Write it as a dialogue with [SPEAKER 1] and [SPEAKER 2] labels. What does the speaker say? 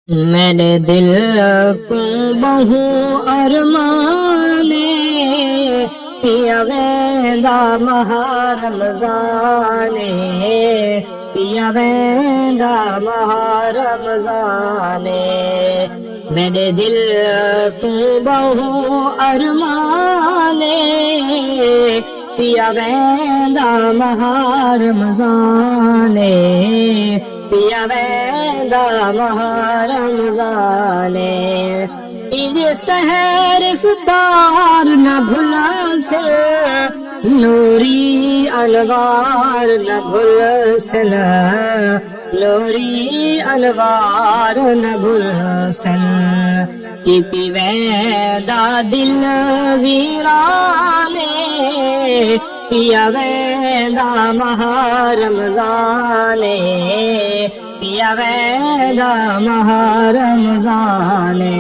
[SPEAKER 1] मेरे दिल को बहु अरमाने पिया वेंदा महा रमज़ाने पिया वेंदा महा रमज़ाने मेरे दिल को बहु अरमाने पिया वेंदा महा रमज़ाने पिया वेंदा महा रमज़ाने ईद सहर इफ्तार न भुलासे नूरी अलवार न भुलसन नूरी अलवार न भुलसन कि पिवेंदा दिल वीराने पिया वेंदा महा रमज़ाने पिया वेंदा महा रमज़ाने।